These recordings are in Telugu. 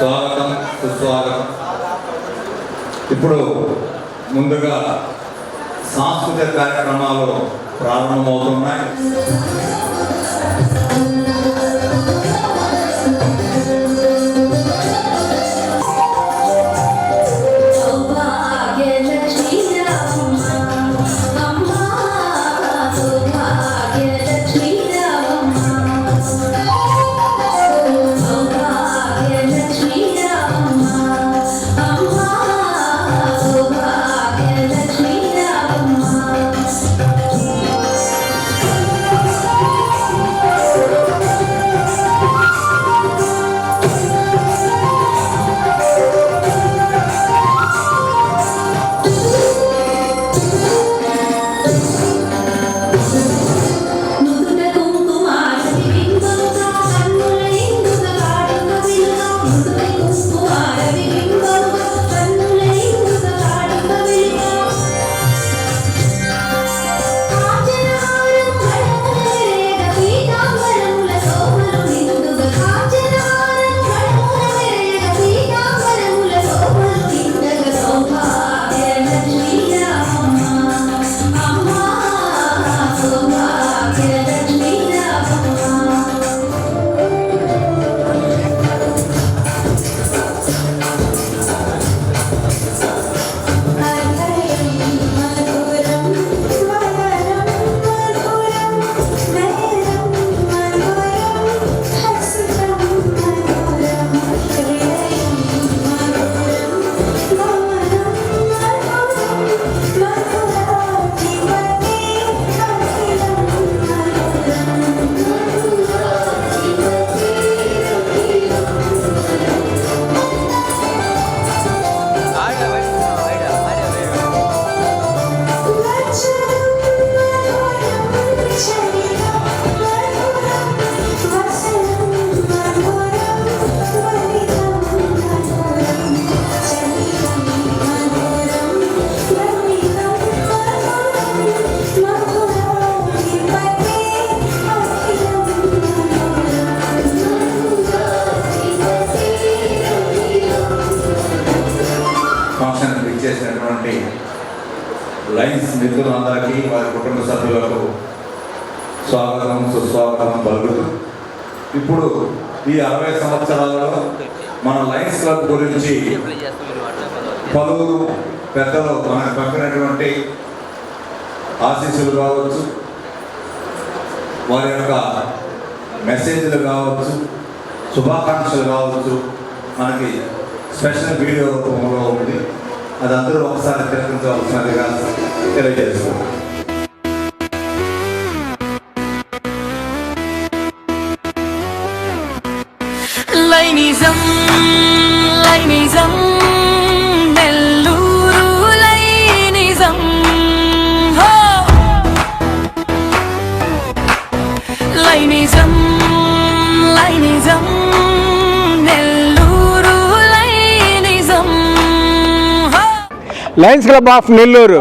స్వాగతం సుస్వాగతం. ఇప్పుడు ముందుగా సాంస్కృతిక కార్యక్రమాలు ప్రారంభమవుతున్నాయి. చేసినటువంటి లయన్స్ మిత్రులందరికీ వారి కుటుంబ సభ్యులకు స్వాగతం సుస్వాగతం పలుకుతూ ఇప్పుడు ఈ 60 సంవత్సరాలలో మన లయన్స్ క్లబ్ గురించి పలువురు పెద్దలు మనకు పంపినటువంటి ఆశీస్సులు కావచ్చు, వారి యొక్క మెసేజ్లు కావచ్చు, శుభాకాంక్షలు కావచ్చు, మనకి స్పెషల్ వీడియో రూపంలో ఉంది. అది అందరూ ఒకసారి తిలకించవలసినదిగా తెలియజేస్తున్నాం. లైనిజం లైనిజం నెల్లూరు లైనిజం హో లైనిజం లైనిజం నెల్లూరు లైనిజం హో lions club of Nellore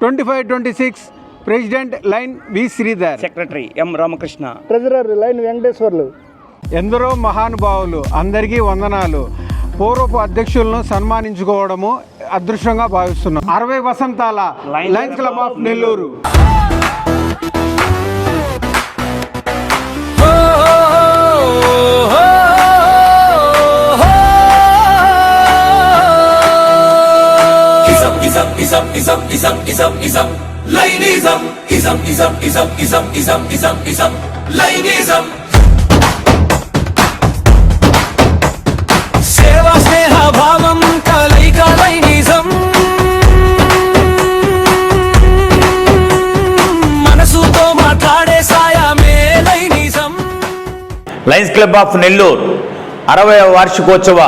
25-26 president lion V Sridhar, secretary M Ramakrishna, treasurer lion Venkateswarlu. ఎందరో మహానుభావులు, అందరికీ వందనాలు. పూర్వపు అధ్యక్షులను సన్మానించుకోవడము అదృష్టంగా భావిస్తున్నాం. 60 వసంతాల Lions club of Nellore. Lionism ism ism ism ism ism ism ism Lionism సేవా స్నేహ భావం కలయిక లైనిజం మనసుతో మాట్లాడే సాయమే Lionism. Lions club of Nellore 60వ వార్షికోత్సవ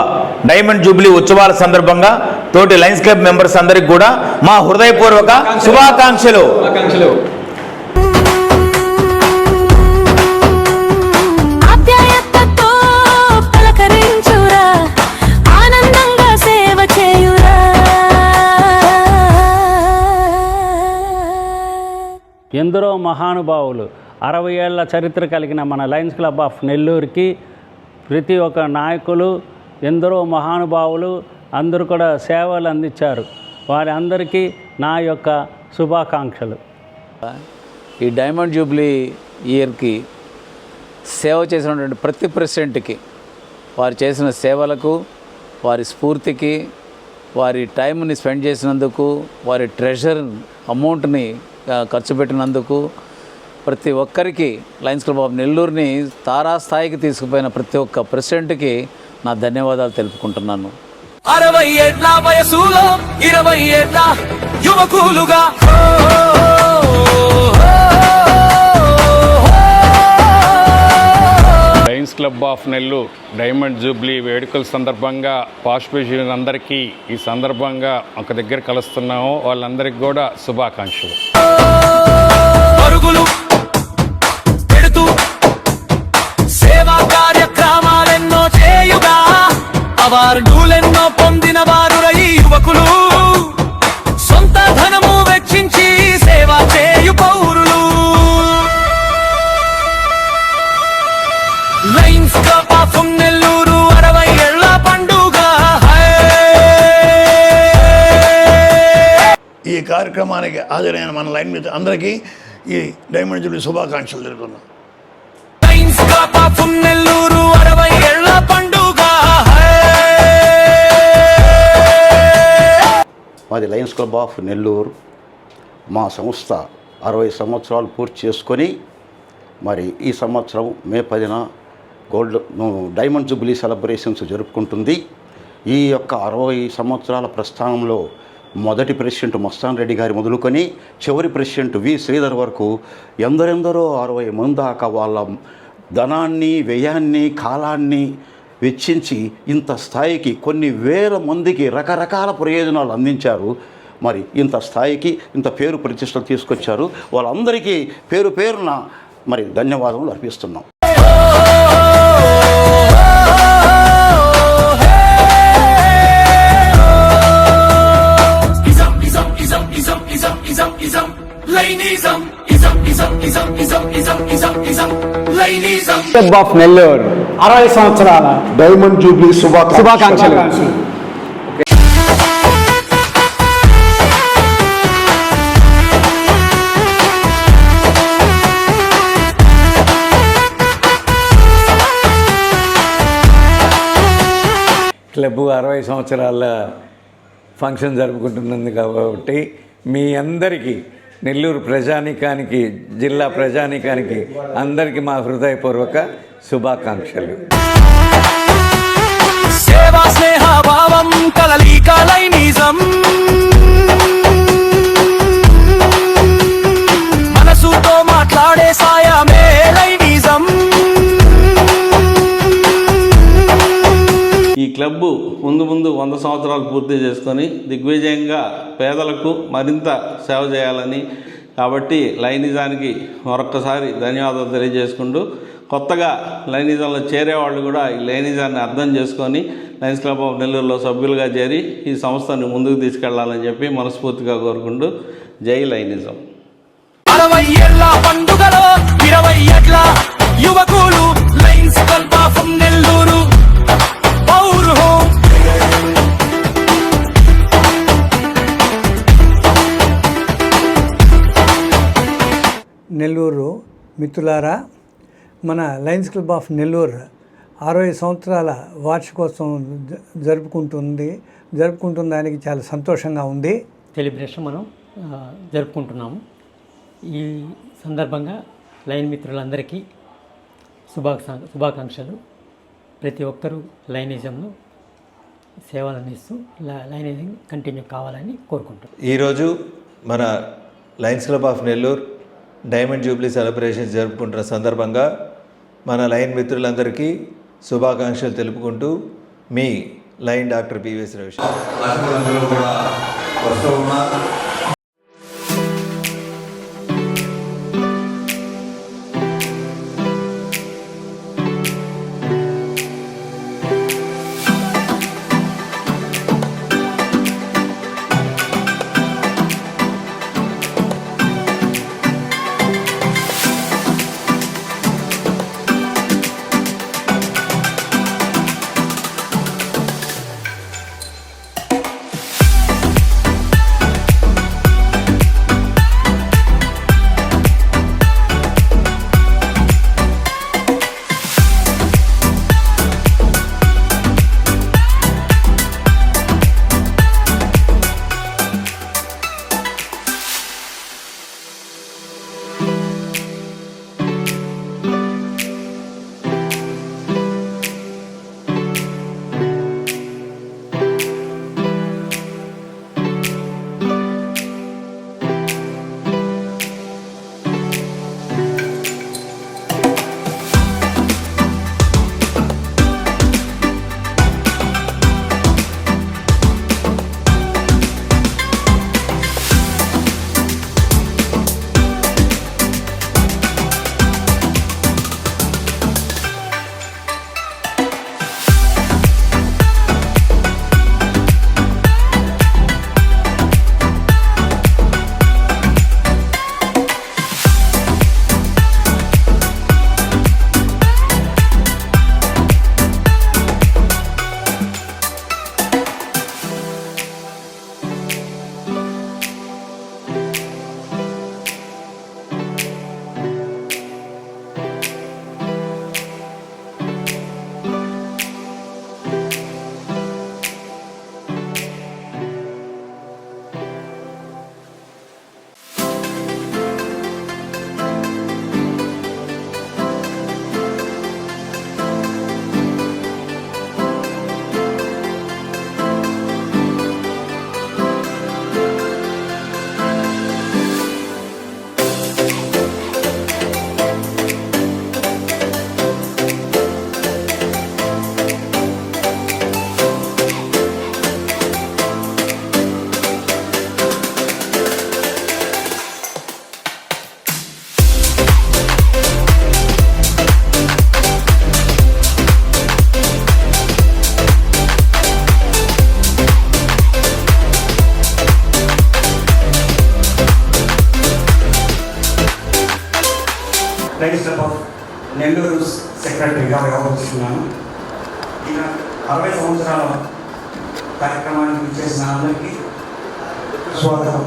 డైమండ్ జూబ్లీ ఉత్సవాల సందర్భంగా తోటి లయన్స్ క్లబ్ మెంబర్స్ అందరికి కూడా మా హృదయపూర్వక శుభాకాంక్షలు. ఎందరో మహానుభావులు 60 ఏళ్ల చరిత్ర కలిగిన మన లయన్స్ క్లబ్ ఆఫ్ నెల్లూరుకి ప్రతి ఒక్క నాయకులు, ఎందరో మహానుభావులు అందరూ కూడా సేవలు అందించారు. వారి అందరికీ నా యొక్క శుభాకాంక్షలు. ఈ డైమండ్ జూబ్లీ ఇయర్కి సేవ చేసినటువంటి ప్రతి ప్రెసిడెంట్కి వారు చేసిన సేవలకు, వారి స్ఫూర్తికి, వారి టైంని స్పెండ్ చేసినందుకు, వారి ట్రెజర్ అమౌంట్ని ఖర్చు పెట్టినందుకు ప్రతి ఒక్కరికి లయన్స్ క్లబ్ ఆఫ్ నెల్లూరుని తారాస్థాయికి తీసుకుపోయిన ప్రతి ఒక్క ప్రెసిడెంట్కి నా ధన్యవాదాలు తెలుపుకుంటున్నాను. 60 ఏళ్ల వయసులో 20 ఏళ్ల యువకులుగా Lions club of Nellore diamond jubilee వేడుకల సందర్భంగా పార్టిసిపేషన్ అందరికీ ఈ సందర్భంగా ఒక దగ్గర కలుస్తున్నాము. వాళ్ళందరికీ కూడా శుభాకాంక్షలు. పరుగులు పెడుతూ సేవా కార్యక్రమాలెన్నో చేయుగా అవార్డులెన్నో పొందిన వారు ఈ యువకులు. సొంత ధనము వెచ్చించి సేవ చేయు పౌరులు. లయన్స్ క్లబ్ ఆఫ్ నెల్లూరు 60 ఏళ్ల పండుగ. ఈ కార్యక్రమానికి హాజరైన మన లైన్ మీద అందరికీ ఈ డైమండ్ జూబ్లీ శుభాకాంక్షలు తెలుపుతున్నాం. లయన్స్ క్లబ్ ఆఫ్ నెల్లూరు 60 ఏళ్ల పండుగ. మాది లయన్స్ క్లబ్ ఆఫ్ నెల్లూరు. మా సంస్థ 60 సంవత్సరాలు పూర్తి చేసుకొని మరి ఈ సంవత్సరం మే 10న డైమండ్ జూబ్లీ సెలబ్రేషన్స్ జరుపుకుంటుంది. ఈ యొక్క 60 సంవత్సరాల ప్రస్థానంలో మొదటి ప్రెసిడెంట్ మస్తాన్ రెడ్డి గారి మొదలుకొని చివరి ప్రెసిడెంట్ వి శ్రీధర్ వరకు ఎందరెందరో 60 మంది దాకా వాళ్ళ ధనాన్ని, వ్యయాన్ని, కాలాన్ని వెచ్చించి ఇంత స్థాయికి కొన్ని వేల మందికి రకరకాల ప్రయోజనాలు అందించారు. మరి ఇంత స్థాయికి ఇంత పేరు ప్రతిష్టలు తీసుకొచ్చారు. వాళ్ళందరికీ పేరు పేరున మరి ధన్యవాదములు అర్పిస్తున్నాం. క్లబ్ ఆఫ్ నెల్లూరు 60 సంవత్సరాల డైమండ్ జూబ్లీ శుభాకాంక్షలు. క్లబ్ 60 సంవత్సరాల ఫంక్షన్ జరుపుకుంటున్నది కాబట్టి మీ అందరికీ, నెల్లూరు ప్రజానీకానికి, జిల్లా ప్రజానీకానికి అందరికీ మా హృదయపూర్వక శుభాకాంక్షలు. సేవా స్నేహ భావం కలలిక లైనిజం. మనసుతో మాట్లాడే సాయమే లైనిజం. ఈ క్లబ్ ముందు 100 సంవత్సరాలు పూర్తి చేసుకొని దిగ్విజయంగా పేదలకు మరింత సేవ చేయాలని, కాబట్టి లైనిజానికి మరొక్కసారి ధన్యవాదాలు తెలియజేసుకుంటూ, కొత్తగా లైనిజంలో చేరేవాళ్ళు కూడా ఈ లైనిజాన్ని అర్థం చేసుకొని లయన్స్ క్లబ్ ఆఫ్ నెల్లూరులో సభ్యులుగా చేరి ఈ సంస్థను ముందుకు తీసుకెళ్లాలని చెప్పి మనస్ఫూర్తిగా కోరుకుంటూ జై లైనిజం. 60 ఏళ్ల పండుగలో 20 ఏళ్ల యువకులు లయన్స్ క్లబ్ ఆఫ్ నెల్లూరు పౌరు. నెల్లూరు మిత్రులారా, మన లయన్స్ క్లబ్ ఆఫ్ నెల్లూరు 60 సంవత్సరాల వార్షికోత్సవం జరుపుకుంటున్న దానికి చాలా సంతోషంగా ఉంది. సెలబ్రేషన్ మనం జరుపుకుంటున్నాము. ఈ సందర్భంగా లైన్ మిత్రులందరికీ శుభాకాంక్షలు. ప్రతి ఒక్కరూ లైనిజంలో సేవలు అందిస్తూ లైనిజం కంటిన్యూ కావాలని కోరుకుంటాం. ఈరోజు మన Lions club of Nellore diamond Jubilee celebrations జరుపుకుంటున్న సందర్భంగా మన లైన్ మిత్రులందరికీ శుభాకాంక్షలు తెలుపుకుంటూ మీ లైన్ డాక్టర్ పివిఎస్ రవిశంకర్ కూడా వస్తూ ఉన్నారు. లయన్స్ క్లబ్ ఆఫ్ నెల్లూరు సెక్రటరీగా వ్యవహరిస్తున్నాను. ఈయన 60 సంవత్సరాల కార్యక్రమానికి చేసిన అందరికీ స్వాగతం.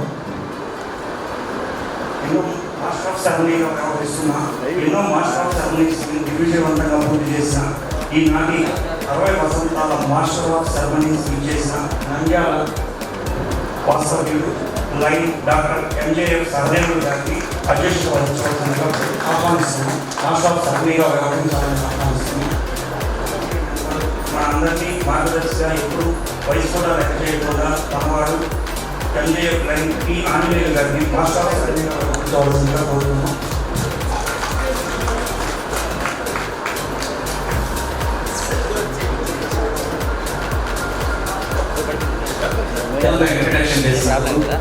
ఎన్నో మాస్టర్ ఆఫ్ సెరమనీగా వ్యవహరిస్తున్నా, ఎన్నో మాస్టర్ ఆఫ్ సెరమనీస్ విజయవంతంగా పూర్తి చేసిన ఈనాటి 60 వసంతాల మాస్టర్ ఆఫ్ సెరమనీస్ చేసిన నంద్యాల వాస్తవ్యుడు లైన్ డాక్టర్ ఎంజేఎఫ్ సహదేవుడు గారికి అధ్యక్షత వహించవలసిందిగా ఆహ్వానిస్తున్నాం. మాస్టర్ ఆఫ్ సెరమనీగా వ్యవహరించాలని ఆహ్వానిస్తున్నాం. మన అందరినీ మార్గదర్శిగా ఎప్పుడు వయసు కూడా లెక్క చేయకుండా తమవాడు ఎంజేఎఫ్ లైన్ టి ఆంజనేయులు గారిని మాస్టర్ ఆఫ్ సెరమనీగా వ్యవహరించవలసిందిగా కోరుతున్నాం.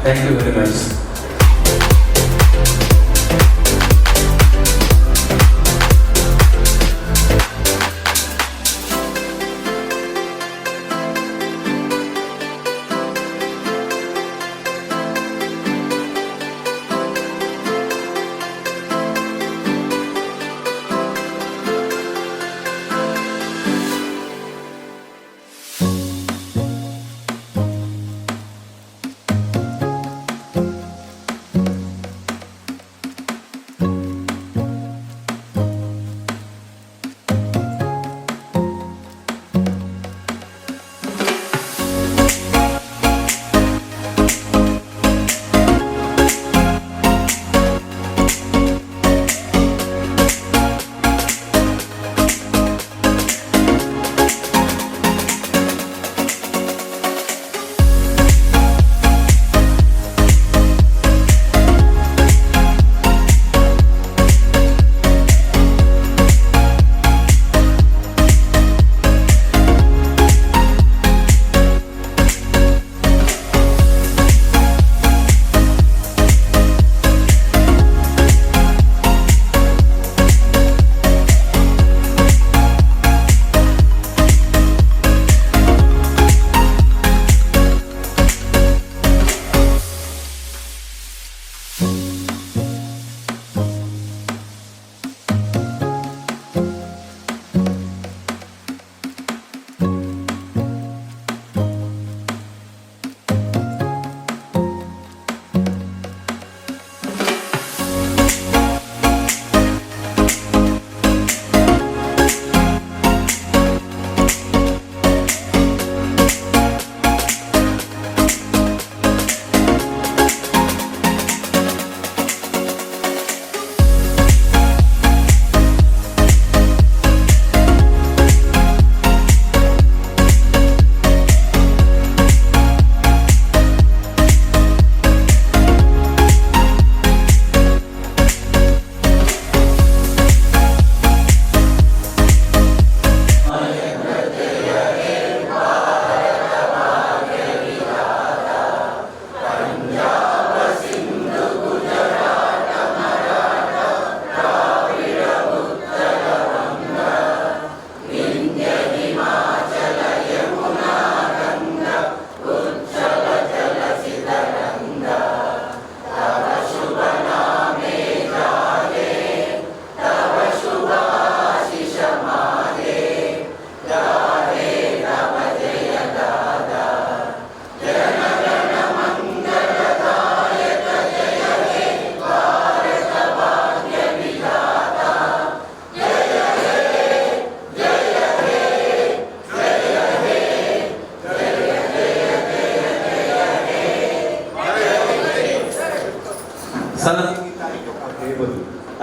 Thank you very much.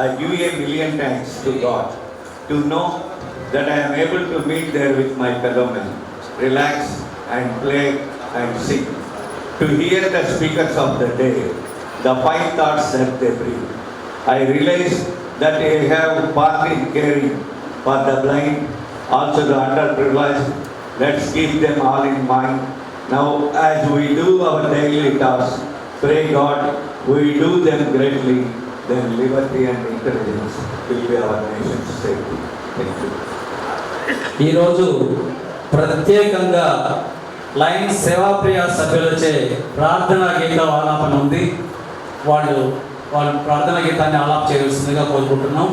I give a million thanks to God to know that I am able to meet there with my fellow men, relax and play and sing, to hear the speakers of the day, the fine thoughts that they bring. I realize that I have part in caring for the blind, also the underprivileged. Let's keep them all in mind. Now, as we do our daily tasks, pray God, we do them greatly, then liberty and intelligence will be our nation's safety. Thank you. ఈరోజు ప్రత్యేకంగా లైన్ సేవాప్రియ సభ్యులచే ప్రార్థనా గీతం ఆలాపన ఉంది. వాళ్ళు ప్రార్థనా గీతాన్ని ఆలాప చేయవలసిందిగా కోరుకుంటున్నాం.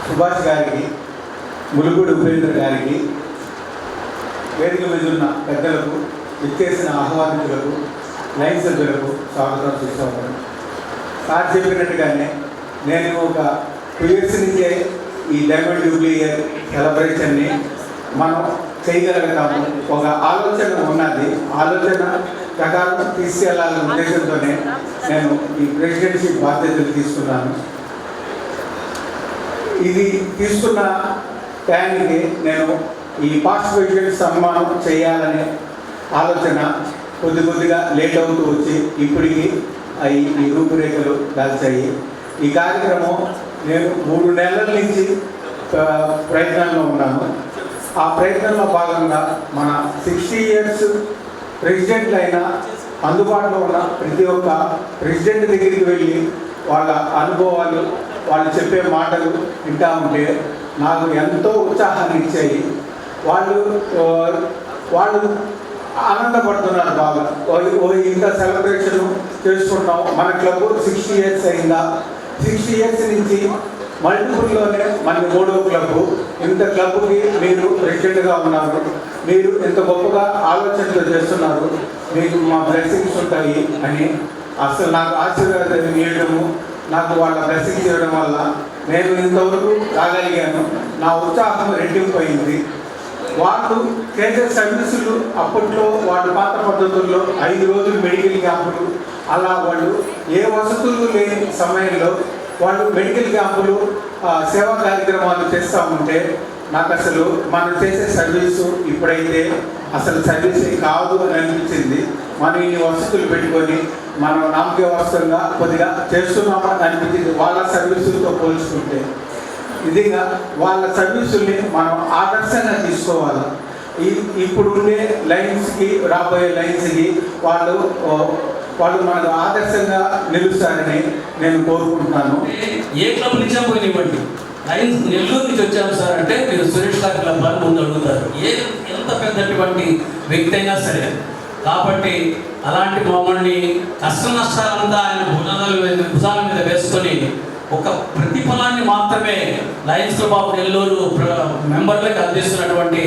సుభాష్ గారికి, ములుగుడు ఉపేంద్ర గారికి, వేదిక మీద ఉన్న పెద్దలకు, విచ్చేసిన ఆహ్వానితులకు, లైన్ సభ్యులకు స్వాగతం చేసేవారు. సార్ చెప్పినట్టుగానే నేను ఒక 2 years నుంచే ఈ డైమండ్ జూబ్లీ ఇయర్ సెలబ్రేషన్ని మనం చేయగలుగుతాము. ఒక ఆలోచన ఉన్నది, ఆలోచన ప్రకారం తీసుకెళ్లాలనే ఉద్దేశంతోనే నేను ఈ ప్రెసిడెన్షిప్ బాధ్యతలు తీసుకున్నాను. ఇది తీసుకున్న టైంకి నేను ఈ పాస్ట్ ప్రెసిడెంట్ సన్మానం చేయాలనే ఆలోచన కొద్దిగా లేట్ అవుతూ వచ్చి ఇప్పటికి ఈ రూపురేఖలు దాల్చాయి. ఈ కార్యక్రమం నేను 3 నెలల నుంచి ప్రయత్నంలో ఉన్నాను. ఆ ప్రయత్నంలో భాగంగా మన 60 years ప్రెసిడెంట్లు అయినా అందుబాటులో ఉన్న ప్రతి ఒక్క ప్రెసిడెంట్ దగ్గరికి వెళ్ళి వాళ్ళ అనుభవాలు, వాళ్ళు చెప్పే మాటలు వింటూ ఉంటే నాకు ఎంతో ఉత్సాహాన్ని ఇచ్చాయి. వాళ్ళు ఆనందపడుతున్నారు బాగా. ఇంత సెలబ్రేషన్ చేసుకుంటాం, మన క్లబ్ 60 years అయిందా, 60 years నుంచి మల్టిపుల్లోనే మన 3వ క్లబ్. ఇంత క్లబ్కి మీరు ప్రెసిడెంట్గా ఉన్నారు, మీరు ఇంత గొప్పగా ఆలోచనలు చేస్తున్నారు, మీకు మా బ్లెస్సింగ్స్ ఉంటాయి అని అసలు నాకు ఆశీర్వాదం ఇవ్వడము, నాకు వాళ్ళ బ్లెస్సింగ్స్ ఇవ్వడం వల్ల నేను ఇంతవరకు రాగలిగాను. నా ఉత్సాహం రెట్టింపు అయింది. వాళ్ళు చేసే సర్వీసులు అప్పట్లో వాళ్ళ పాత పద్ధతుల్లో 5 రోజులు మెడికల్ క్యాంపులు, అలా వాళ్ళు ఏ వసతులు లేని సమయంలో వాళ్ళు మెడికల్ క్యాంపులు, సేవా కార్యక్రమాలు చేస్తూ ఉంటే నాకు అసలు మనం చేసే సర్వీసు ఇప్పుడైతే అసలు సర్వీసే కాదు అని అనిపించింది. మనం ఇన్ని వసతులు పెట్టుకొని మనం నామకేవాస్తవంగా కొద్దిగా చేస్తున్నామని అనిపించింది వాళ్ళ సర్వీసులతో పోల్చుకుంటే. నిజంగా వాళ్ళ సర్వీసుల్ని మనం ఆదర్శంగా తీసుకోవాలి. ఇప్పుడు ఉండే లైన్స్కి, రాబోయే లైన్స్కి వాళ్ళు మనకు ఆదర్శంగా నిలుస్తారని నేను కోరుకుంటున్నాను. ఏ క్లబ్ నుంచా పోయినివ్వండి, లైన్స్ నెల్లూరు నుంచి వచ్చాము సార్ అంటే మీరు సురేష్ గారి క్లబ్ అని ముందు అడుగుతారు, ఎంత పెద్దటువంటి వ్యక్తి అయినా సరే. కాబట్టి అలాంటి మమ్మల్ని కష్ట నష్టాలంతా ఆయన భుజాల మీద వేసుకొని ఒక ప్రతిఫలాన్ని మాత్రమే లయన్స్ క్లబ్ ఆఫ్ నెల్లూరు మెంబర్లకు అందిస్తున్నటువంటి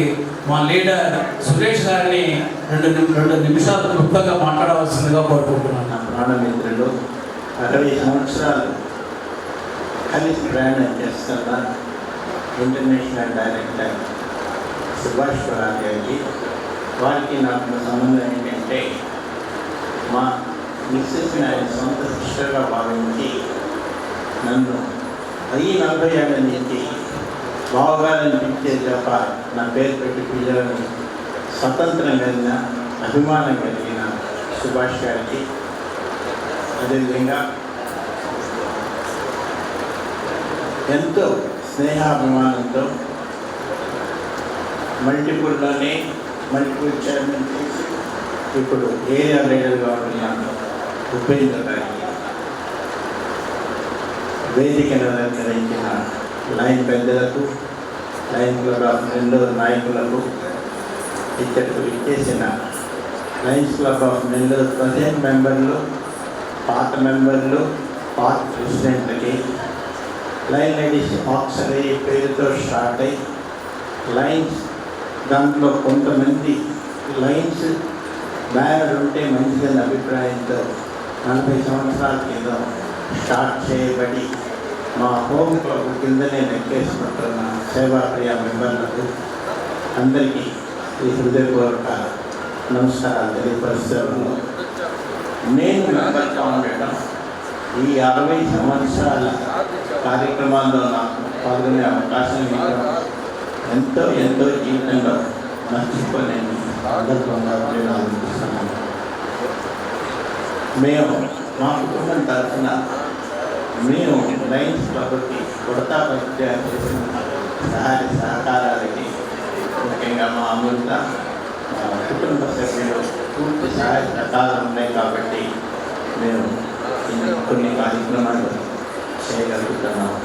మా లీడర్ సురేష్ గారిని 2 నిమిషాలు క్లుప్తంగా మాట్లాడవలసిందిగా కోరుకుంటున్నాను. నా ప్రాణమిత్రులు 60 సంవత్సరాలు కలిసి ప్రయాణం చేస్తున్న ఇంటర్నేషనల్ డైరెక్టర్ సుభాష్ గారికి, వారికి నాకు సంబంధం ఏంటంటే మా మిస్సెస్ని ఆయన సొంత సిస్టర్గా భావించి నన్ను ఈ 40 ఏళ్ళ నుంచి బావగారనిపించే తప్ప నా పేరు పెట్టి పిల్లలని స్వతంత్రం కలిగిన, అభిమానం కలిగిన సుభాష్ గారికి, అదేవిధంగా ఎంతో స్నేహాభిమానంతో మల్టిపుల్ చైర్మన్ చేసి ఇప్పుడు ఏరియా లీడర్గా ఉంటున్న ఉపేంద్ర గారికి, వేదికను అలంకరించిన లైన్ పెద్దలకు, లైన్ క్లబ్ ఆఫ్ నెల్లూరు నాయకులకు, ఇక్కడికి ఇచ్చేసిన lines Club of Nellore present మెంబర్లు, పాత మెంబర్లు, పాత ప్రెసిడెంట్లకి, లైన్ లేడీస్ ఆక్సరీ పేరుతో స్టార్ట్ అయ్యి లైన్స్, దాంట్లో కొంతమంది లైన్స్ బ్యానర్ ఉంటే మంచిదన్న అభిప్రాయంతో 40 సంవత్సరాల క్రితం స్టార్ట్ చేయబడి మా హోమ్ క్లబ్ కిందనే నెక్కేసుకుంటున్న సేవాప్రియ మెంబర్లకు అందరికీ ఈ హృదయపూర్వక నమస్కారాలు తెలియపరుస్తున్నాను. నేను మెంబర్గా ఉండటం, ఈ 60 సంవత్సరాల కార్యక్రమాల్లో నాకు పాల్గొనే అవకాశం ఇవ్వడం ఎంతో జీవితంలో మర్చిపోలేని సందర్భంగా అనిపిస్తున్నాను. మేము మా కుటుంబం తరఫున మేము లైన్స్ క్లబ్కి కొడతా పరిచయం చేసిన సహాయ సహకారాలకి, ముఖ్యంగా మా అమృత కుటుంబ సభ్యులు పూర్తి సహాయ సహకారాలు ఉన్నాయి కాబట్టి మేము కొన్ని కార్యక్రమాలు చేయగలుగుతున్నాము.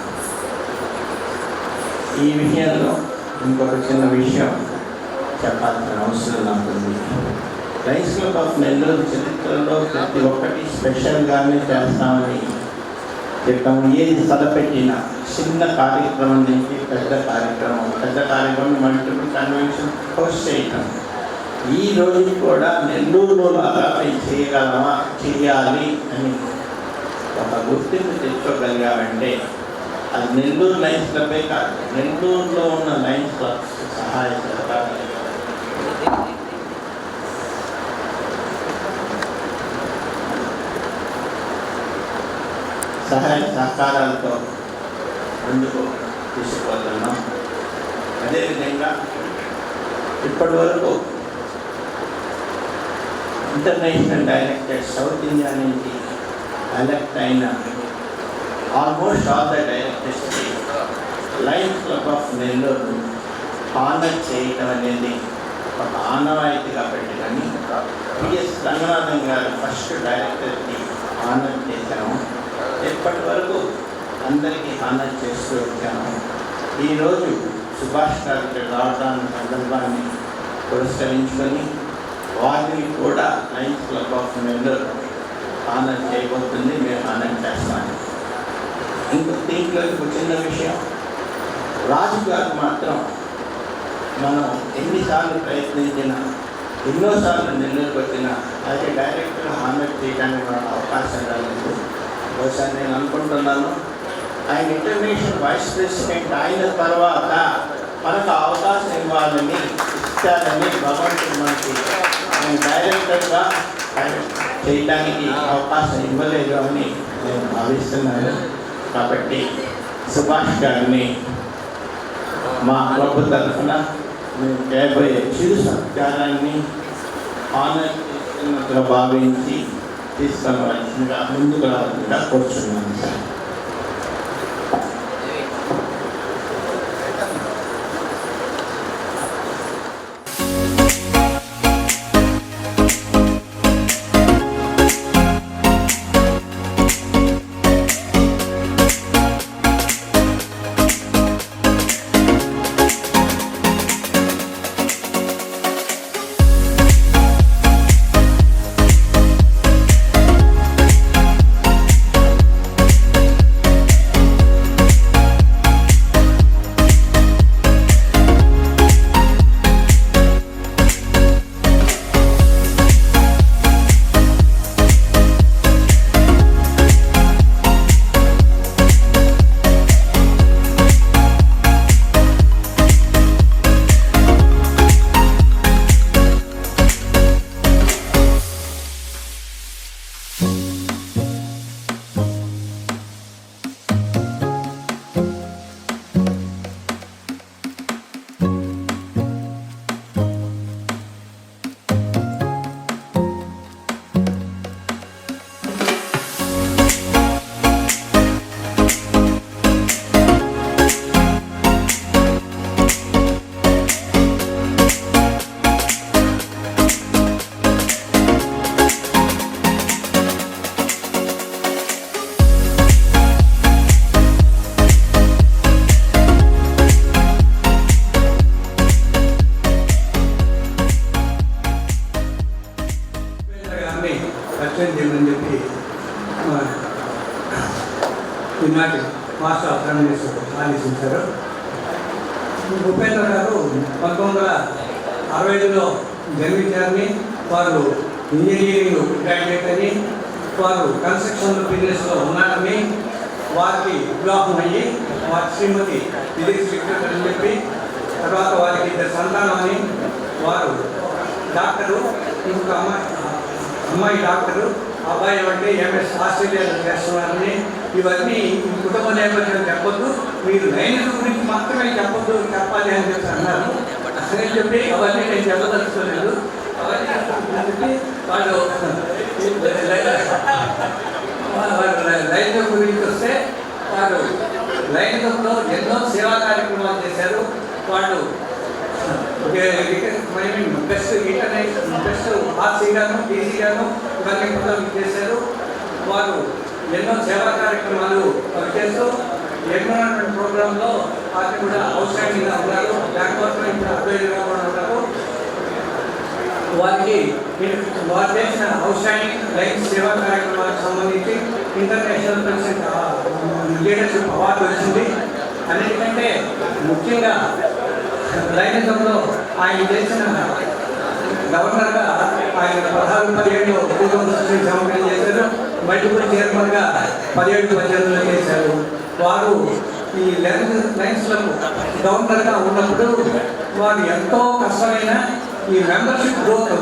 ఈ విషయంలో ఇంకొక చిన్న విషయం చెప్పాల్సిన అవసరం నాకుంది. లయన్స్ క్లబ్ ఆఫ్ నెల్లూరు చరిత్రలో ప్రతి ఒక్కటి స్పెషల్గానే చేస్తామని క్రితం ఏది తలపెట్టిన చిన్న కార్యక్రమం నుంచి పెద్ద కార్యక్రమం మల్టిపుల్ కన్వెన్షన్ హోస్ట్ చేయటం. ఈ రోజు కూడా నెల్లూరులో లాగా చేయగలమా, చేయాలి అని ఒక గుర్తింపు తెచ్చుకోగలిగామంటే అది నెల్లూరు లయన్స్ క్లబ్బే కాదు, నెల్లూరులో ఉన్న లయన్స్ క్లబ్స్ సహాయ సహకారాలతో ముందుకు తీసుకుపోతున్నాం. అదేవిధంగా ఇప్పటి వరకు ఇంటర్నేషనల్ డైరెక్టర్ సౌత్ ఇండియా నుంచి ఎలక్ట్ అయిన ఆల్మోస్ట్ ఆల్ ద డైరెక్టర్స్కి Lions club of Nellore honour చేయటం అనేది ఒక ఆనవాయితీగా పెట్టినని పిఎస్ రంగనాథన్ గారు ఫస్ట్ డైరెక్టర్కి ఆనర్ చేశాము. ఇప్పటి వరకు అందరికీ ఆనర్ చేస్తూ వచ్చాము. ఈరోజు సుభాష్ గారు రావడానికి సందర్భాన్ని పురస్కరించుకొని వారిని కూడా Lions club of Nellore honour చేయబోతుంది. మేము ఆనర్ చేస్తాము. దీంట్లో ఒక చిన్న విషయం, రాజు గారు మాత్రం మనం ఎన్నిసార్లు ప్రయత్నించినా, ఎన్నోసార్లు నెల్లూరుకు వచ్చినా అలాగే డైరెక్టర్ ఆనర్ చేయడానికి మనకు అవకాశం రాలేదు. బహుశా నేను అనుకుంటున్నాను ఆయన ఇంటర్నేషనల్ వైస్ ప్రెసిడెంట్ అయిన తర్వాత మనకు అవకాశం ఇవ్వాలని ఇస్తారని భగవంతుడు మనకి ఆయన డైరెక్టర్గా చేయడానికి అవకాశం ఇవ్వలేదు అని నేను భావిస్తున్నాను. కాబట్టి సుభాష్ గారిని మా క్లబ్ తరఫున మేము చేయబోయే చిరు సత్కారాన్ని ఆనర్ చేస్తున్నట్టుగా భావించి తీసుకురావాల్సిందిగా ముందుకు రావాల్సిందిగా కోరుచున్నాను సార్. ఈనాటి మాస్టర్ ఆఫ్ కమ్యూనిస్ట్ ఆదేశించారు. ఉపేంద్ర గారు 1965లో జన్మించారని, వారు ఇంజనీరింగ్ గ్రాడ్యుయేట్ అని, వారు కన్స్ట్రక్షన్ బిజినెస్లో ఉన్నారని, వారికి వివాహం అయ్యి వారి శ్రీమతి ఫిజిక్స్ లెక్చరర్ అని చెప్పి, తర్వాత వారికి 2 సంతానం అని, వారు డాక్టరు, ఇంకొక అమ్మాయి డాక్టరు, అబ్బాయి అంటే ఎంఎస్ ఆస్ట్రేలియాలో చేస్తున్నారని, ఇవన్నీ కుటుంబ నేపథ్యం చెప్పొద్దు, మీరు లైనిజం గురించి మాత్రమే చెప్పాలి అని చెప్పి అన్నారు. అని చెప్పి అవన్నీ నేను చెప్పదలుచుకోలేదు. అవన్నీ చెప్పి వాళ్ళు లైనిజం గురించి వస్తే, వారు లైనిజంలో ఎన్నో సేవా కార్యక్రమాలు చేశారు. వాళ్ళు బెస్ట్ ఇంటర్నేషనల్ బెస్ట్ ఆర్సీ గాను టీసీ గాను ఇవన్నీ కూడా చేశారు. వారు ఎన్నో సేవా కార్యక్రమాలు చేస్తూ ఎన్విరాన్మెంట్ ప్రోగ్రాంలో వారిని కూడా అవుట్స్టాండింగ్గా ఉన్నారు. దానికోసం ఇప్పుడు అద్వైతంగా కూడా ఉన్నారు. వారికి వారు చేసిన అవుట్స్టాండింగ్ లైఫ్ సేవా కార్యక్రమాలకు సంబంధించి ఇంటర్నేషనల్ ప్రెసిడెంట్ లీడర్షిప్ అవార్డు వచ్చింది. అన్నిటికంటే ముఖ్యంగా లైనిజంలో ఆయన చేసిన గవర్నర్గా ఆయన 16-17 ఉద్యోగం సమర్పణ చేశారు. మల్టిపుల్ చైర్మన్గా 17-18 చేశారు. వారు ఈ లయన్స్లకు గవర్నర్గా ఉన్నప్పుడు వారు ఎంతో కష్టమైన ఈ మెంబర్షిప్ గ్రోత్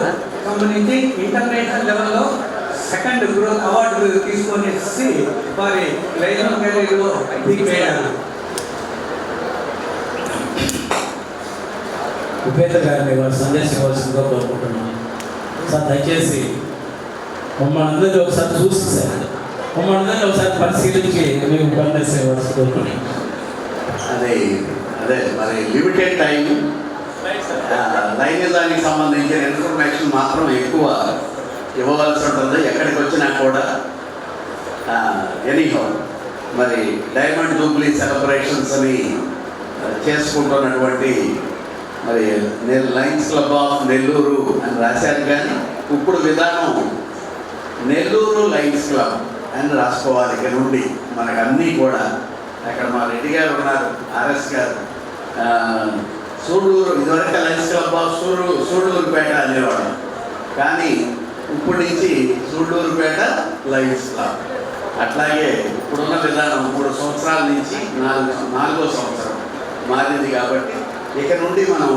సంబంధించి ఇంటర్నేషనల్ లెవెల్లో సెకండ్ గ్రోత్ అవార్డు తీసుకొని వారి లైన్ కెరీర్లో దిగిపోయారు. ఉపేంద్ర గారిని వారు సందేశం ఇవ్వాల్సిందిగా కోరుకుంటున్నాను. సార్ దయచేసి మమ్మల్ని అందరినీ ఒకసారి చూసి సార్ మమ్మల్ని అందరినీ ఒకసారి పరిశీలించి మేము సందేశం ఇవ్వాల్సి కోరుకుంటున్నాం. అదే మరి లిమిటెడ్ టైం లైనిజానికి సంబంధించిన ఇన్ఫర్మేషన్ మాత్రం ఎక్కువ ఇవ్వవలసి ఉంటుంది. ఎక్కడికి వచ్చినా కూడా ఎనీహో మరి డైమండ్ జూబ్లీ సెలబ్రేషన్స్ అని చేసుకుంటున్నటువంటి మరి లయన్స్ క్లబ్ ఆఫ్ నెల్లూరు అని రాశారు. కానీ ఇప్పుడు విధానం నెల్లూరు లయన్స్ క్లబ్ అని రాసుకోవాలి. ఇక నుండి మనకు అన్నీ కూడా అక్కడ మా రెడ్డి గారు ఉన్నారు, ఆర్ఎస్ గారు, సూళ్ళూరు ఇదివరకు లయన్స్ క్లబ్ ఆఫ్ సూళ్ళూరుపేట అనేవాడు. కానీ ఇప్పటి నుంచి సూళ్ళూరుపేట లయన్స్ క్లబ్. అట్లాగే ఇప్పుడున్న విధానం 3 సంవత్సరాల నుంచి 4వ సంవత్సరం మారింది. కాబట్టి ఇక నుండి మనం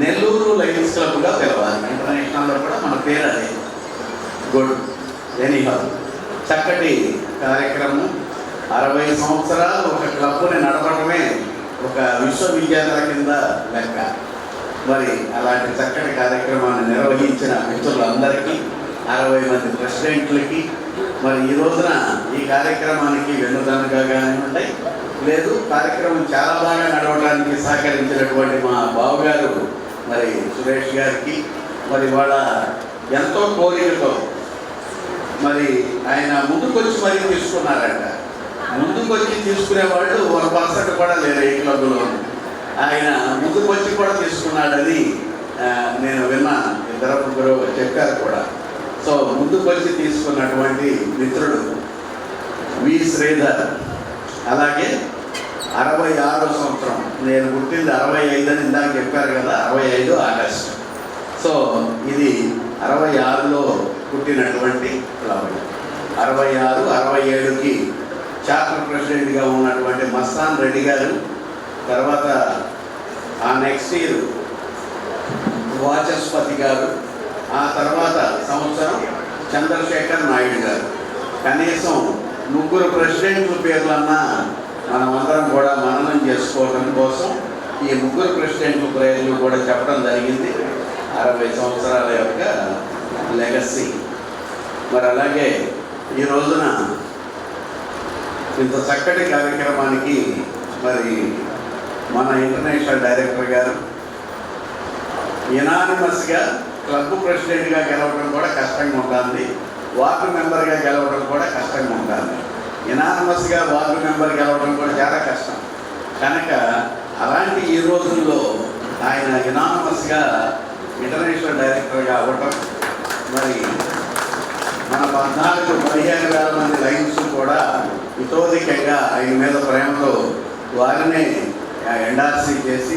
నెల్లూరు లయన్స్ క్లబ్గా పిలవాలి. ఇంటర్నేషనల్లో కూడా మన పేరు అదే. గుడ్. ఎనీహౌ చక్కటి కార్యక్రమం. 60 సంవత్సరాలు ఒక క్లబ్ని నడపడమే ఒక విశ్వవిద్యాలయ కింద లెక్క. మరి అలాంటి చక్కటి కార్యక్రమాన్ని నిర్వహించిన మిత్రులందరికీ, 60 మంది ప్రెసిడెంట్లకి, మరి ఈ రోజున ఈ కార్యక్రమానికి వెన్నుదన్నుగా ఉంటాయి లేదు కార్యక్రమం చాలా బాగా నడవడానికి సహకరించినటువంటి మా బావగారు మరి సురేష్ గారికి, మరి వాళ్ళ ఎంతో కోరికతో మరి ఆయన ముందుకొచ్చి మరీ తీసుకున్నారంట. ముందుకొచ్చి తీసుకునే వాళ్ళు 1% కూడా లేరు ఈ క్లబ్లో. ఆయన ముందుకొచ్చి కూడా తీసుకున్నాడని నేను విన్నాను. 2-3 చెప్పారు కూడా. సో ముందుకొచ్చి తీసుకున్నటువంటి మిత్రుడు వి శ్రీధర్. అలాగే 66వ సంవత్సరం, నేను పుట్టింది 65 అని ఇందాక చెప్పారు కదా, 65 ఆగస్టు. సో ఇది 66లో పుట్టినటువంటి క్లబ్. 66, 67కి చార్టర్ ప్రెసిడెంట్గా ఉన్నటువంటి మస్తాన్ రెడ్డి గారు, తర్వాత ఆ నెక్స్ట్ ఇయర్ వాచస్పతి గారు, ఆ తర్వాత సంవత్సరం చంద్రశేఖర్ నాయుడు గారు. కనీసం 3 ప్రెసిడెంట్ల పేర్లన్నా మనమందరం కూడా మననం చేసుకోవడం కోసం ఈ 3 ప్రెసిడెంట్ల పేర్లు కూడా చెప్పడం జరిగింది. 60 సంవత్సరాల యొక్క లెగసీ. మరి అలాగే ఈ రోజున ఇంత చక్కటి కార్యక్రమానికి మరి మన ఇంటర్నేషనల్ డైరెక్టర్ గారు యునానిమస్గా క్లబ్ ప్రెసిడెంట్గా గెలవడం కూడా కష్టంగా ఉంటుంది, వార్డు మెంబర్గా గెలవడం కూడా కష్టంగా ఉంటుంది. యునానిమస్గా వార్డు మెంబర్ గెలవడం కూడా చాలా కష్టం. కనుక అలాంటి ఈ రోజుల్లో ఆయన యునానిమస్గా ఇంటర్నేషనల్ డైరెక్టర్గా అవ్వటం, మరి మన 14-15 వేల మంది లైన్స్ కూడా ఇతోధికంగా ఆయన మీద ప్రేమతో వారినే ఎండార్సీ చేసి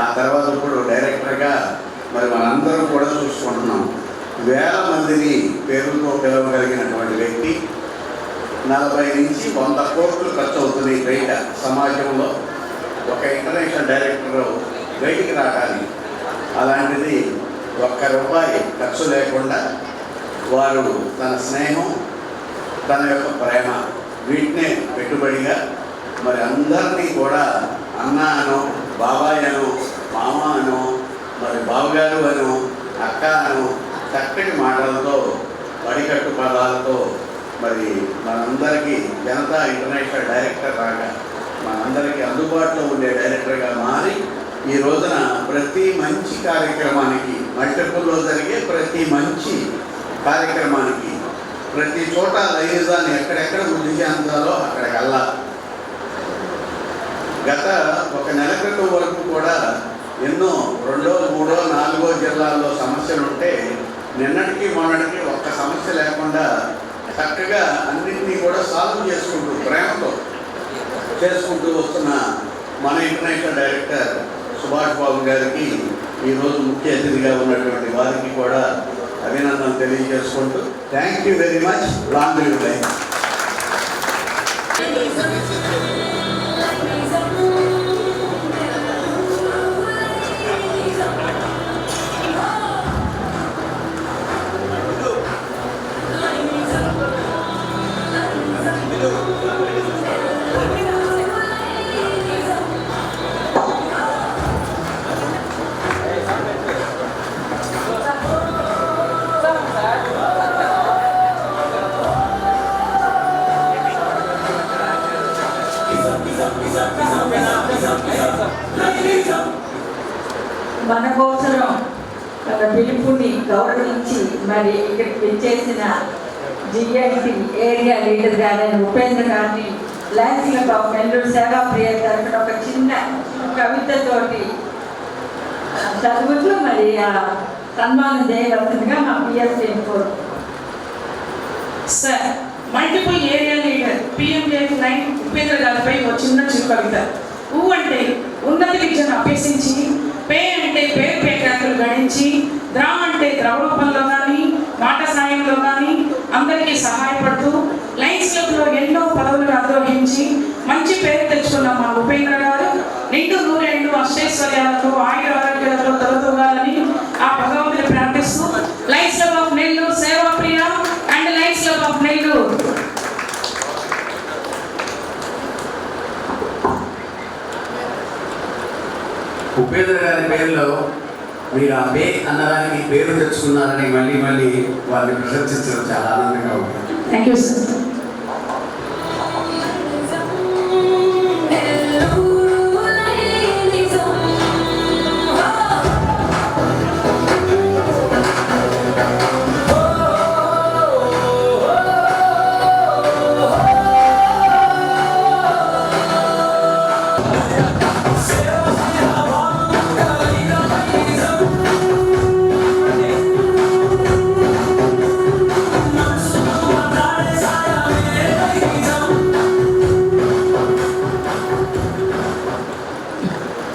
ఆ తర్వాత ఇప్పుడు డైరెక్టర్గా మరి మనందరం కూడా చూసుకుంటున్నాం. వేల మందిని పేరుతో పిలవగలిగినటువంటి వ్యక్తి. 40 నుంచి 100 కోట్లు ఖర్చు అవుతున్నాయి బయట సమాజంలో ఒక ఇంటర్నేషనల్ డైరెక్టర్ బయటికి రావడానికి. అలాంటిది ₹1 ఖర్చు లేకుండా వారు తన స్నేహం, తన యొక్క ప్రేమ వీటినే పెట్టుబడిగా మరి అందరినీ కూడా అన్న అనో, బాబాయ్ అనో, మామ అనో, మరి బావగారు అనో, అక్క అనో చక్కటి మాటలతో, పడికట్టు పదాలతో మరి మనందరికీ జనతా ఇంటర్నేషనల్ డైరెక్టర్ రాగా మనందరికీ అందుబాటులో ఉండే డైరెక్టర్గా మారి ఈ రోజున ప్రతి మంచి కార్యక్రమానికి, మల్టిపుల్లో జరిగే ప్రతి మంచి కార్యక్రమానికి ప్రతి చోట లైనిజాన్ని ఎక్కడెక్కడ వృద్ధి చెందాలో అక్కడికి వెళ్ళాలి. గత 1 నెల క్రితం వరకు కూడా ఎన్నో 2, 3, 4 జిల్లాల్లో సమస్యలు ఉంటే నిన్నటికి మొన్నటికి ఒక్క సమస్య లేకుండా చక్కగా అన్నింటినీ కూడా సాల్వ్ చేసుకుంటూ ప్రేమతో చేసుకుంటూ వస్తున్న మన ఇంటర్నేషనల్ డైరెక్టర్ సుభాష్ బాబు గారికి ఈరోజు ముఖ్య అతిథిగా ఉన్నటువంటి వారికి కూడా అభినందనలు తెలియజేసుకుంటూ thank you very much. Long live life. మన కోసం మన పిలుపుని గౌరవించి మరి ఇక్కడికి వచ్చేసిన జిఎన్టీ ఏరియా లీడర్ గారైన ఉపేంద్ర గారిని Lions club of Nellore Seva ప్రియ తరఫున ఒక చిన్న కవితతోటి చదువుతూ మరి సన్మానం చేయవలసిందిగా మా పిఎస్సీ కోరు. Sir, multiple area leader PMJF 9 Upendra గారిపై ఒక చిన్న కవిత. ఊ అంటే ఉన్నత విద్యను అభ్యసించి, పే అంటే పేరు పేకాకులు గణించి, ద్రా అంటే ద్రవరూపంలో కానీ మాట సాయంలో కానీ అందరికీ సహాయపడుతూ లయన్స్ క్లబ్లో ఎన్నో పదవులను అధిరోహించి మంచి పేరు తెచ్చుకున్న మా ఉపేంద్ర గారు నిండు 102 అష్టైశ్వర్యాలతో ఆయుర ఆరోగ్యాలతో తొలతూగాలని ఆ భగవంతుని ప్రార్థిస్తూ Lions club of Nellore Seva Priya and Lions club of Nellore. Upendra గారి పేరులో మీరు ఆ పే అన్నదానికి పేరు తెచ్చుకున్నారని మళ్ళీ మళ్ళీ వారిని ప్రశంసించడం చాలా ఆనందంగా ఉంటుంది. Thank you sir.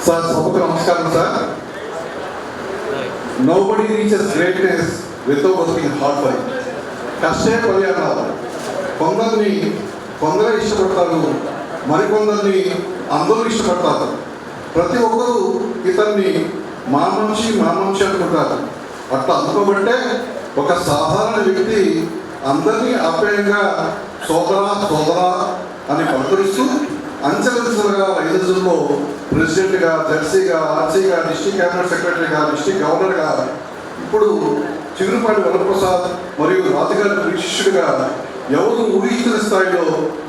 సార్, సభకు నమస్కారం sir. Nobody reaches greatness without working hard for it. కష్టే పని అన్నారు. కొందరే ఇష్టపడతారు, మరికొందరిని అందరూ ఇష్టపడతారు. ప్రతి ఒక్కరూ ఇతన్ని మా మనిషి అనుకుంటారు. అట్లా అనుకోబట్టే ఒక సాధారణ వ్యక్తి అందరినీ ఆప్యాయంగా సోదరా అని పలకరిస్తూ అంచెలంచెలుగా 5 రోజుల్లో ప్రెసిడెంట్గా, జడ్సీగా, ఆర్సీగా, డిస్ట్రిక్ట్ క్యాబినెట్ సెక్రటరీగా, డిస్ట్రిక్ట్ గవర్నర్గా, ఇప్పుడు చిగురుపాటి వరప్రసాద్ మరియు రాజుగారి శిష్యుడిగా ఎవరు ఊహించిన స్థాయిలో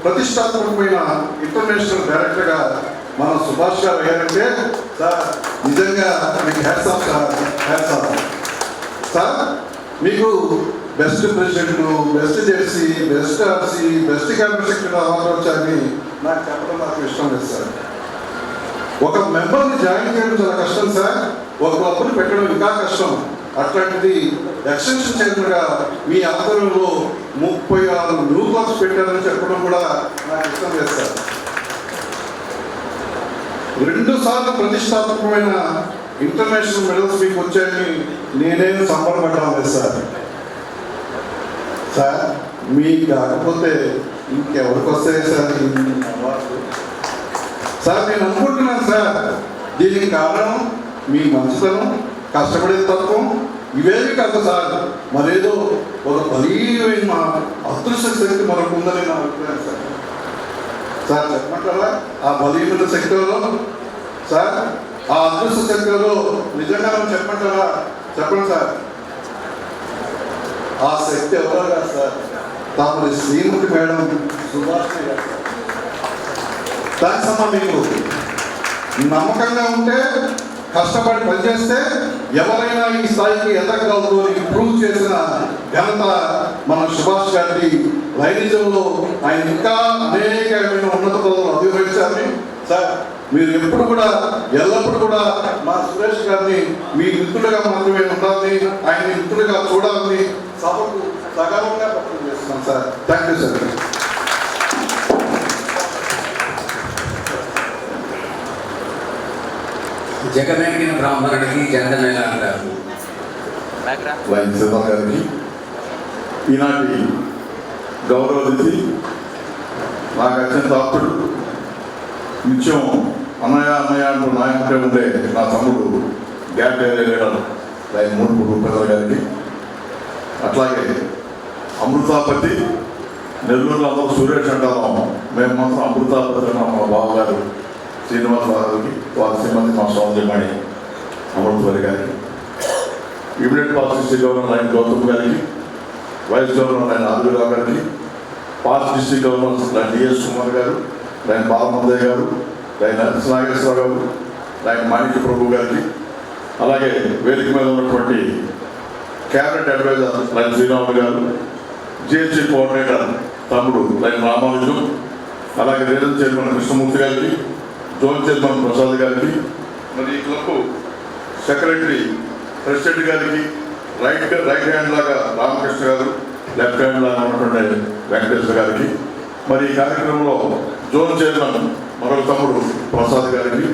ప్రతిష్టాత్మకమైన ఇంటర్నేషనల్ డైరెక్టర్గా మన సుభాష్ గారు అయ్యారంటే సార్ నిజంగా మీకు హ్యాట్స్ ఆఫ్ సార్. మీకు best president, best ZC, best RC, best cabinet secretary award వచ్చాయని నాకు చెప్పడం నాకు ఇష్టం లేదు సార్. ఒక మెంబర్ని జాయిన్ చేయడం చాలా కష్టం సార్. ఒక క్లబ్ని పెట్టడం ఇంకా కష్టం. అట్లాంటిది ఎక్స్టెన్షన్ చైర్మన్గా మీ ఆధ్వర్యంలో 36 న్యూ క్లబ్స్ పెట్టారని చెప్పడం కూడా నాకు ఇష్టం లేదు సార్. 2 సార్లు ప్రతిష్టాత్మకమైన ఇంటర్నేషనల్ మెడల్స్ మీకు వచ్చాయని నేనేం సంబరపడ్డాను లేదు సార్. సార్, మీకు కాకపోతే ఇంకెవరికి వస్తాయి సార్ ఈ అవార్డు? సార్, నేను అనుకుంటున్నాను సార్, దీనికి కారణం మీ మంచితనం, కష్టపడే తత్వం, ఇవేవి కాదు సార్. మరేదో ఒక బలీయమైన అదృష్ట శక్తి మనకు ఉందని నా అభిప్రాయం సార్. సార్ చెప్పమంటారా ఆ బలీయమైన శక్తిలో సార్, ఆ అదృష్ట శక్తిలో నిజంగా చెప్పమంటారా? చెప్పండి సార్. ఆ శక్తి ఎవరో కాదు సార్, తమరి శ్రీమతి మేడం సుభాష్ గారు. థ్యాంక్స్ అమ్మా. మీకు నమ్మకంగా ఉంటే, కష్టపడి పనిచేస్తే ఎవరైనా ఈ స్థాయికి ఎదగగలదు అని ప్రూవ్ చేసిన ఘనత మన సుభాష్ గారి. లైనిజంలో ఆయన ఇంకా అనేకమైన ఉన్నత పదవులు అధిరోహించారని సార్. మీరు ఎప్పుడు కూడా ఎల్లప్పుడు కూడా మా సురేష్ గారిని మీ మిత్రుడిగా మాత్రమే ఉండాలని, ఆయన మిత్రుడిగా చూడాలని సభకు సగర్వంగా ప్రకటన చేస్తున్నాం సార్. Thank you sir. జగమెక్కిన బ్రాహ్మణుడికి జనదనేల అంటారు. లైన్ శివ గారికి ఈనాటి గౌరవతిథి, నాకు అత్యంత ఆప్తుడు, నిత్యం అన్నయ్య అన్నయ్య అంటూ నాయకుడే ఉండే నా తమ్ముడు గ్యాప్ లీడర్ లైన్ 3 రూపాయల గారికి, అట్లాగే అమృతాపతి నెల్లూరులో అందరూ సురేష్ అంటారు, మేము మాత్రం అమృతాపతి మా బావగారు శ్రీనివాసరావుకి, వారి శ్రీమతి మా సోదరిమణి అమృతవరి గారికి, immediate past district governor lion Gautam గారికి, వైస్ గవర్నర్ లైన్ ఆదిరావు గారికి, past district governor lion DS Kumar garu, lion Balamaddaiah గారు, లైన్ నాగేశ్వరరావు గారు, లైన్ మాణిక్య ప్రభు గారికి, అలాగే వేదిక మీద ఉన్నటువంటి క్యాబినెట్ అడ్వైజర్ లైన్ శ్రీరాములు గారు, జిహెచ్సి కోఆర్డినేటర్ తమ్ముడు లైన్ రామానుజం, అలాగే రీజన్ చైర్మన్ కృష్ణమూర్తి గారికి, జోన్ చైర్మన్ ప్రసాద్ గారికి, మరి ఈ క్లబ్ సెక్రటరీ ప్రెసిడెంట్ గారికి, రైట్ హ్యాండ్ లాగా రామకృష్ణ గారు, లెఫ్ట్ హ్యాండ్ లాగా ఉన్నటువంటి వెంకటేశ్వర గారికి, మరి ఈ కార్యక్రమంలో జోన్ చైర్మన్ మరొక తమ్ముడు ప్రసాద్ గారికి,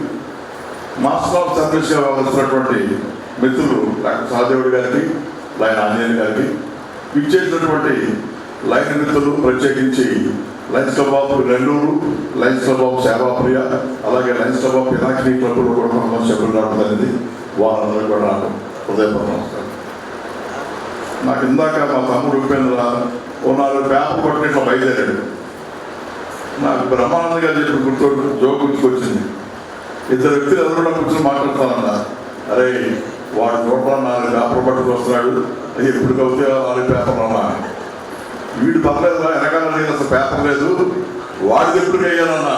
మాస్టర్ ఆఫ్ సర్వీస్గా వ్యవహరిస్తున్నటువంటి మిత్రులు డాక్టర్ సహదేవుడి గారికి, లైన్ ఆంజనేయులు గారికి, ఇచ్చేసినటువంటి లైన్ మిత్రులు ప్రత్యేకించి Lions Club of Nellore, Lions Club of Sevapriya, అలాగే లైన్స్ క్లబ్ ఆఫ్ పినాకినీ క్లబ్లో కూడా మనం సభ్యులు రావడం అనేది వారందరూ కూడా నాకు హృదయపూర్వక నమస్కారం. నాకు ఇందాక మా తమ్ముడు ఉపేంద్ర ఓ 4 పేపర్ పట్టుకుని ఇట్లా బయలుదేరాడు. నాకు బ్రహ్మానంద గారు చెప్పి జోక్ గుర్తుకొచ్చింది. 2 వ్యక్తులు ఎవరు కూర్చొని మాట్లాడతానన్నా, అరే వాడు 104 పేపర్ పట్టుకు వస్తున్నాడు, ఎప్పుడు కవితే 4 పేపర్లు అన్నా, వీడు పర్లేదు వెనకాల నేను అసలు పేపర్ లేదు, వాడిది ఎప్పుడు అయ్యానన్నా,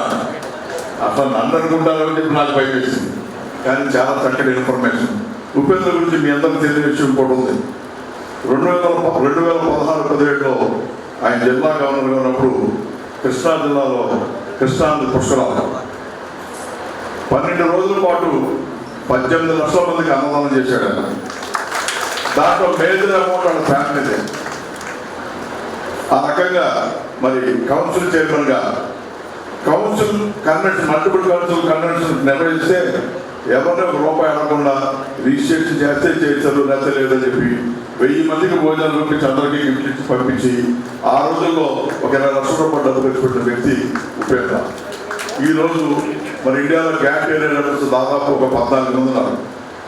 అసలు నన్ను అనుకుంటారని చెప్పి నాకు భయం వేసింది. కానీ చాలా చక్కటి ఇన్ఫర్మేషన్. ఉపేంద్ర గురించి మీ అందరికీ తెలియని విషయం కూడా ఉంది. 2016-17లో ఆయన జిల్లా గవర్నర్గా ఉన్నప్పుడు కృష్ణా జిల్లాలో కృష్ణా నది పుష్కరాలు 12 రోజుల పాటు 18 లక్షల మందికి అన్నదానం చేశాడు ఆయన. దాంట్లో మేజర్ అమౌంట్ వాళ్ళ ఫ్యామిలీదే. ఆ రకంగా మరి కౌన్సిల్ చైర్మన్గా council convention, multiple council convention నిర్వహిస్తే ఎవరిని రూపాయి అడగకుండా రిజిస్ట్రేషన్ చేస్తే చేస్తారు, లేకపోతే లేదని చెప్పి 1000 మందికి భోజనాలు పంపించి అందరికీ గిఫ్ట్ ఇచ్చి పంపించి ఆ రోజుల్లో ఒక 20 లక్షల రూపాయలు డబ్బు ఖర్చు పెట్టిన వ్యక్తి ఉపేంద్ర. ఈరోజు మరి ఇండియాలో గ్యాప్ ఏరియా దాదాపు ఒక 14 మంది ఉన్నారు.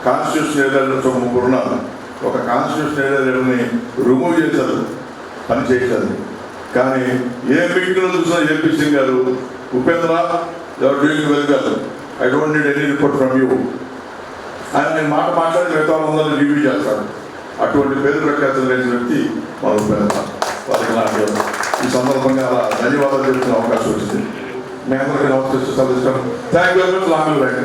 కాన్స్టిట్యూషన్ ఏరియా ఒక 3 ఉన్నారు. ఒక కాన్స్టిట్యూషన్ ఏరియాని రిమూవ్ చేశారు, పని చేశారు. కానీ ఏ మీటింగ్లో చూసినా ఏపీ సింగ్ గారు, ఉపేంద్ర ఎవరు డూయింగ్ వెల్ గారు, I don't need any report from you, ఆయన మాట మాట్లాడి మిగతా అందరినీ రివ్యూ చేస్తాడు. అటువంటి పేరు ప్రఖ్యాతులు లేని వ్యక్తి మన ఉపేంద్ర. వారికి నాకు ఈ సందర్భంగా అలా ధన్యవాదాలు చెప్తున్న అవకాశం వచ్చింది. మీ అందరికీ నమస్కరిస్తాను. Thank you very much. Long right.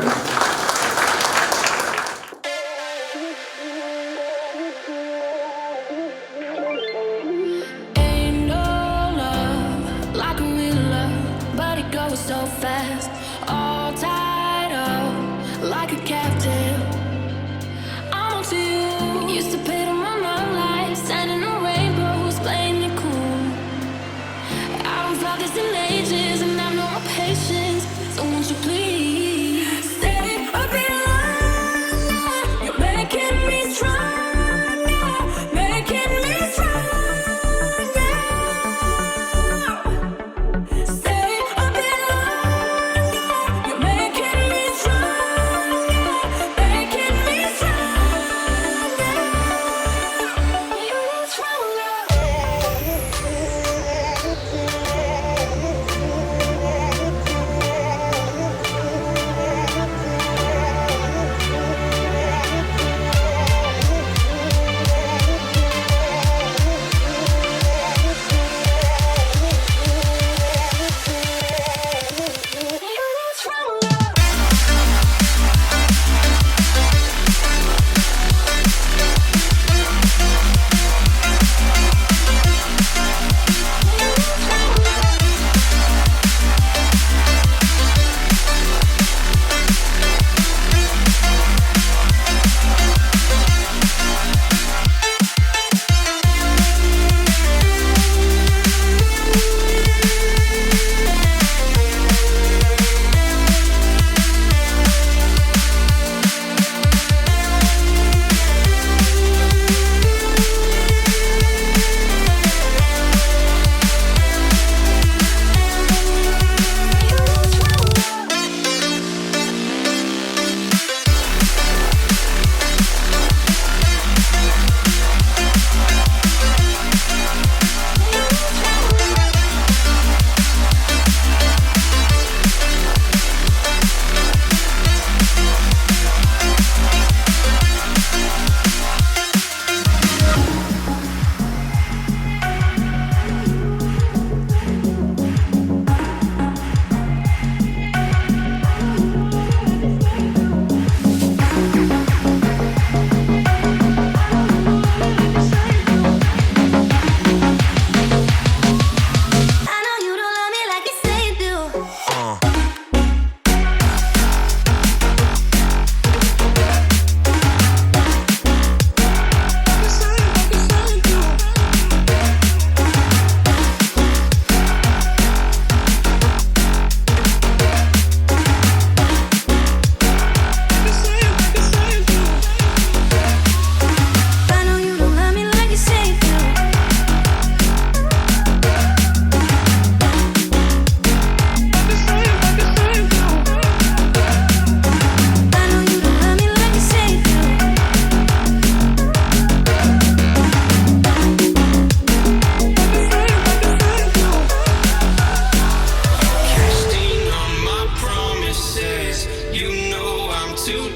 So fast, all tied up like a captive. I'm on to you. Used to pay to my life, standing on rainbows, playing it cool. I don't feel this in ages, and I know my patience. So won't you please stay a bit longer? You're making me stronger, making me stronger.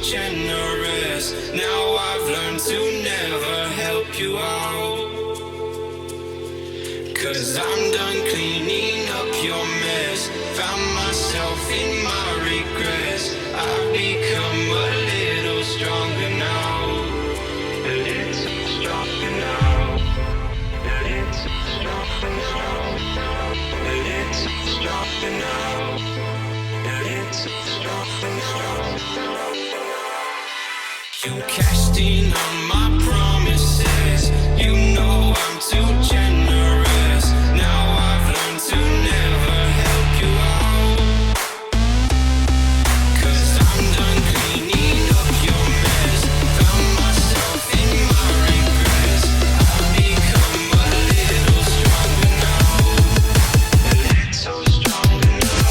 generous. Now I've learned to never help you out. 'Cause I'm done cleaning up your mess. Found myself in my regrets. I've become a little stronger now. A little stronger now. A little stronger now. A little stronger now. A little stronger now. You cashed in on my promises. You know I'm too generous. Now I've learned to never help you out. 'Cause I'm done cleaning up your mess. Found myself in my regrets. I've become a little stronger now. A little stronger now.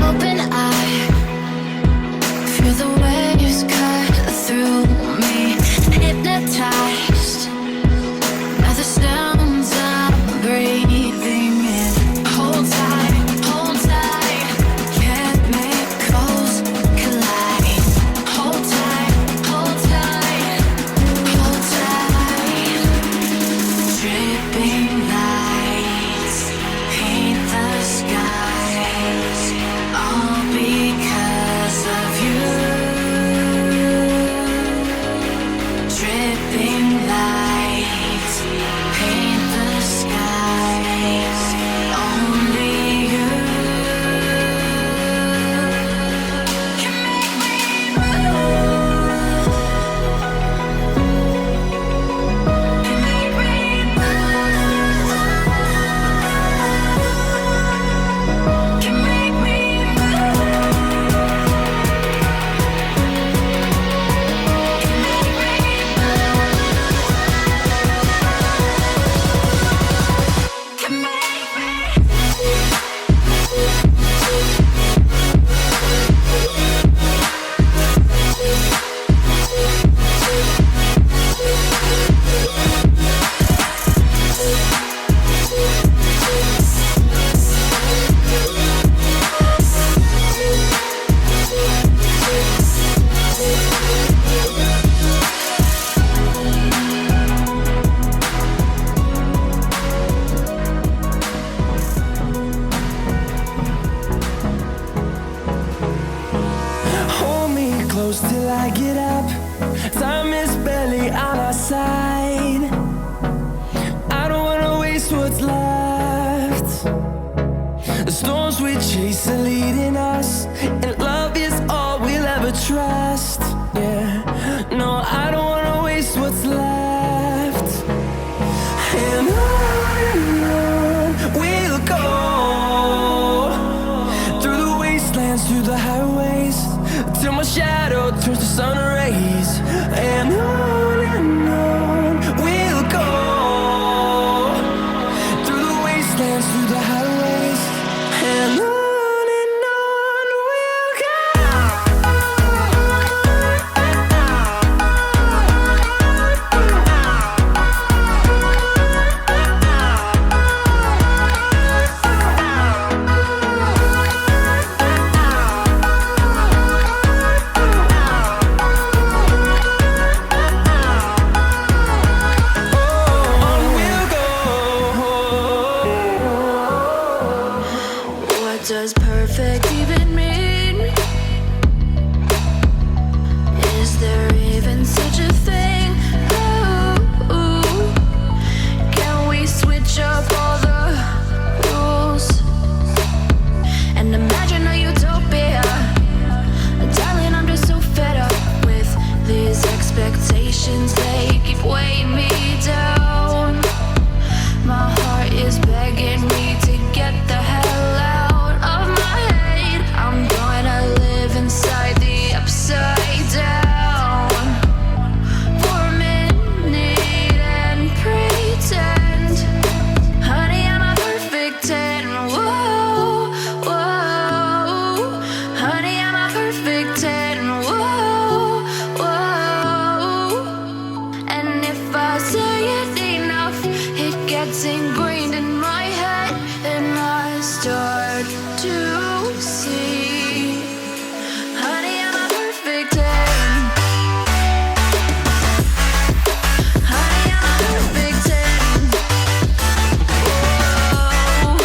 Open eye, feel the waves cut through me. Hypnotized by the sounds I'm breathing in. Hold tight, chemicals collide. Hold tight, hold tight, hold tight. Dripping lights paint the skies, all because of you. Dripping lights paint the skies, only you can make me move. Can make me move. Can make me Hold me close till I get up. Time is barely on our side. I don't wanna waste what's left. The storms we chase are leading us, and love is all we'll ever trust. Yeah, no, I don't wanna waste what's left. And on we'll go, through the wastelands, through the highways, till my shadow turns to sun rays. And on we'll go, through the wastelands, through the highways, and on we'll go. What does perfect even mean? Is there even such a thing? Ooh, can we switch up all the rules and imagine a utopia see. Honey, I'm a perfect 10. Honey, I'm a perfect 10. Whoa.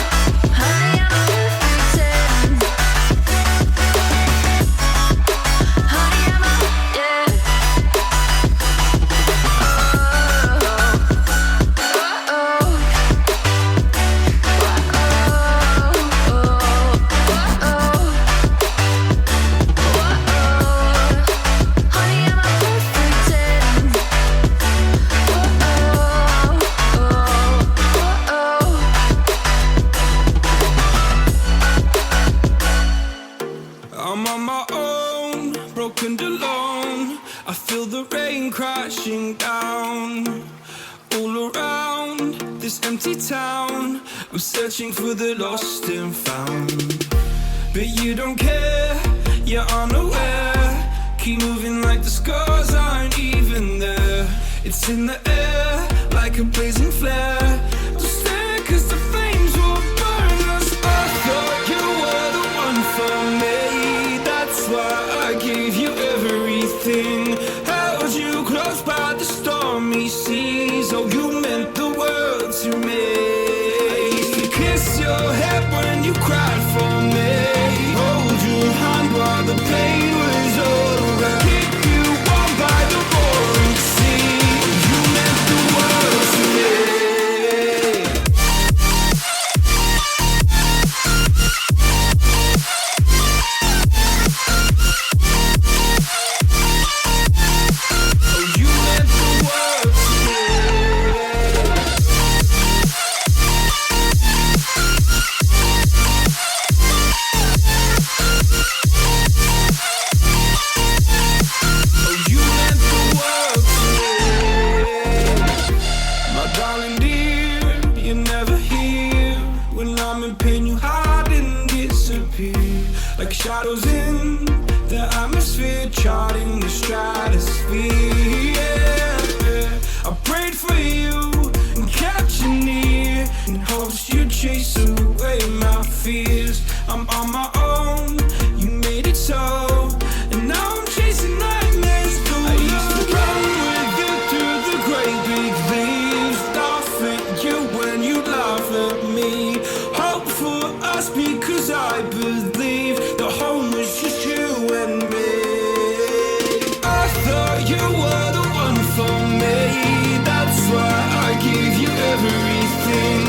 Honey, I'm a perfect 10. Honey, I'm a, yeah. I'm on my own, broken and alone. I feel the rain crashing down all around this empty town. I'm searching for the lost and found, but you don't care, you're unaware. Keep moving like the scars aren't even there. It's in the air like a blazing flare. Don't stare 'cause the flames will burn us. I thought you were the one for me. That's why I gave you everything. Held you close by the stormy seas. Oh, you meant the world to me. I used to kiss your head when you cried for me. Hold your hand while the pain was over. Keep you warm by the roaring sea. You meant the world to me. My darling dear, you're never here. When I'm in pain, you hide and disappear. Like shadows in the atmosphere, charting the stratosphere. Yeah. I prayed for you and kept you near, in hopes you'd chase away my fears. I'm on my own, you made it so, and now I'm chasing nightmares through. I used to run with you through the great big leaves, laugh at you when you laugh at me. Hope for us because I believe the home was just you and me. I thought you were the one for me. That's why I gave you everything.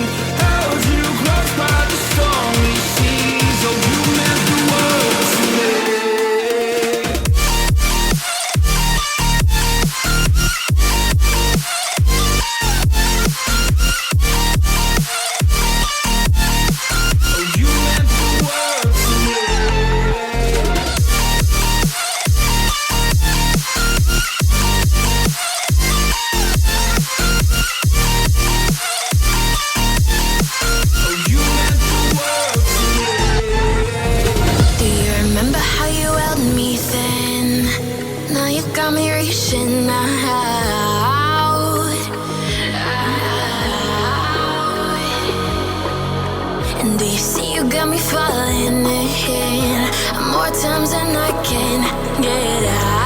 Held you close by the stormy seas. Oh, you meant the world to me. Do you remember how you held me then? Now you got me reaching out. And do you see you got me falling in more times than I can get out?